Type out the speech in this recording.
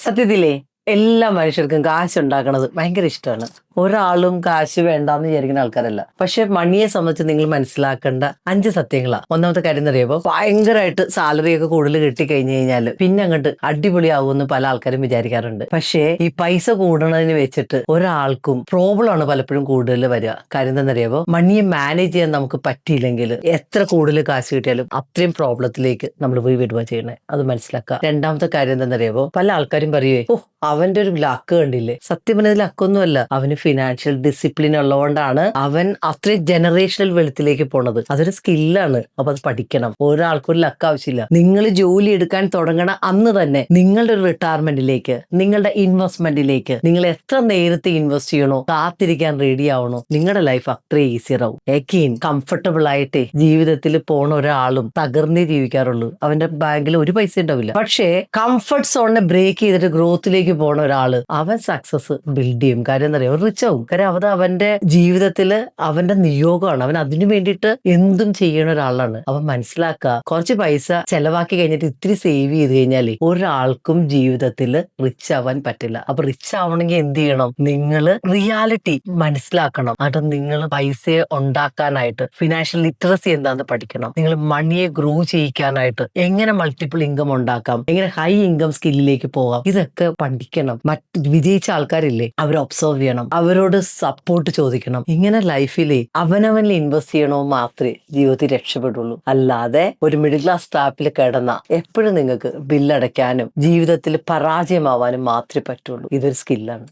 സത്യത്തിലേ എല്ലാ മനുഷ്യർക്കും കാശ് ഉണ്ടാക്കണത് ഭയങ്കര ഇഷ്ടമാണ്. ഒരാളും കാശ് വേണ്ടാന്ന് വിചാരിക്കുന്ന ആൾക്കാരല്ല. പക്ഷെ മണിയെ സംബന്ധിച്ച് നിങ്ങൾ മനസ്സിലാക്കേണ്ട 5 സത്യങ്ങളാ. ഒന്നാമത്തെ കാര്യം എന്ന് പറയുമ്പോൾ, ഭയങ്കരമായിട്ട് സാലറി ഒക്കെ കൂടുതൽ കിട്ടിക്കഴിഞ്ഞു കഴിഞ്ഞാൽ പിന്നെ അങ്ങോട്ട് അടിപൊളിയാവുമെന്ന് പല ആൾക്കാരും വിചാരിക്കാറുണ്ട്. പക്ഷേ ഈ പൈസ കൂടണതിന് വെച്ചിട്ട് ഒരാൾക്കും പ്രോബ്ലം ആണ് പലപ്പോഴും കൂടുതൽ വരിക. കാര്യം എന്താണെന്നറിയാമോ, മണിയെ മാനേജ് ചെയ്യാൻ നമുക്ക് പറ്റിയില്ലെങ്കിൽ എത്ര കൂടുതൽ കാശ് കിട്ടിയാലും അത്രയും പ്രോബ്ലത്തിലേക്ക് നമ്മൾ പോയി വിടുക ചെയ്യണേ. അത് മനസ്സിലാക്കുക. രണ്ടാമത്തെ കാര്യം എന്താണെന്നറിയാമോ, പല ആൾക്കാരും പറയുവേ, ഓ അവന്റെ ഒരു ലക്ക് കണ്ടില്ലേ. സത്യം പറഞ്ഞത് ലക്കൊന്നുമല്ല, അവന് ഫിനാൻഷ്യൽ ഡിസിപ്ലിൻ ഉള്ളതുകൊണ്ടാണ് അവൻ അത്രയും ജനറേഷണൽ വെളുത്തിലേക്ക് പോണത്. അതൊരു സ്കില്ലാണ്. അപ്പൊ അത് പഠിക്കണം. ഒരാൾക്കും ഒരു ലക്ക് ആവശ്യമില്ല. നിങ്ങൾ ജോലി എടുക്കാൻ തുടങ്ങണ അന്ന് തന്നെ നിങ്ങളുടെ ഒരു റിട്ടയർമെന്റിലേക്ക്, നിങ്ങളുടെ ഇൻവെസ്റ്റ്മെന്റിലേക്ക് നിങ്ങൾ എത്ര നേരത്തെ ഇൻവെസ്റ്റ് ചെയ്യണോ, കാത്തിരിക്കാൻ റെഡി ആവണോ, നിങ്ങളുടെ ലൈഫ് അത്ര ഈസിയർ ആവും. എഗെയിൻ കംഫർട്ടബിൾ ആയിട്ട് ജീവിതത്തിൽ പോണ ഒരാളും തകർന്നേ ജീവിക്കാറുള്ളൂ. അവന്റെ ബാങ്കിൽ ഒരു പൈസ ഉണ്ടാവില്ല. പക്ഷേ കംഫർട്ട് സോണിനെ ബ്രേക്ക് ചെയ്തിട്ട് ഗ്രോത്തിലേക്ക് പോണ ഒരാള് അവൻ സക്സസ് ബിൽഡ് ചെയ്യും. കാര്യം എന്താ പറയുക, റിച്ച് ആവും. കാര്യം അത് അവന്റെ ജീവിതത്തില് അവന്റെ നിയോഗമാണ്. അവൻ അതിനു വേണ്ടിയിട്ട് എന്തും ചെയ്യണ ഒരാളാണ്. അവൻ മനസ്സിലാക്കുക, കുറച്ച് പൈസ ചെലവാക്കി കഴിഞ്ഞിട്ട് ഇത്തിരി സേവ് ചെയ്ത് കഴിഞ്ഞാല് ഒരാൾക്കും ജീവിതത്തിൽ റിച്ച് ആവാൻ പറ്റില്ല. അപ്പൊ റിച്ച് ആവണമെങ്കിൽ എന്ത് ചെയ്യണം, നിങ്ങൾ റിയാലിറ്റി മനസ്സിലാക്കണം. എന്നിട്ട് നിങ്ങൾ പൈസയെ ഉണ്ടാക്കാനായിട്ട് ഫിനാൻഷ്യൽ ലിറ്ററസി എന്താന്ന് പഠിക്കണം. നിങ്ങൾ മണിയെ ഗ്രോ ചെയ്യിക്കാനായിട്ട് എങ്ങനെ മൾട്ടിപ്പിൾ ഇൻകം ഉണ്ടാക്കാം, എങ്ങനെ ഹൈ ഇൻകം സ്കില്ലിലേക്ക് പോകാം, ഇതൊക്കെ പഠിക്കണം. മറ്റ് വിജയിച്ച ആൾക്കാരില്ലേ, അവരെ ഒബ്സർവ് ചെയ്യണം, അവരോട് സപ്പോർട്ട് ചോദിക്കണം. ഇങ്ങനെ ലൈഫിലെ അവനവനിൽ ഇൻവെസ്റ്റ് ചെയ്യണോ മാത്രമേ ജീവിതത്തിൽ രക്ഷപ്പെടുള്ളൂ. അല്ലാതെ ഒരു മിഡിൽ ക്ലാസ് ട്രാപ്പിൽ കിടന്ന എപ്പോഴും നിങ്ങൾക്ക് ബില്ലടയ്ക്കാനും ജീവിതത്തിൽ പരാജയമാവാനും മാത്രമേ പറ്റുള്ളൂ. ഇതൊരു സ്കില്ലാണ്.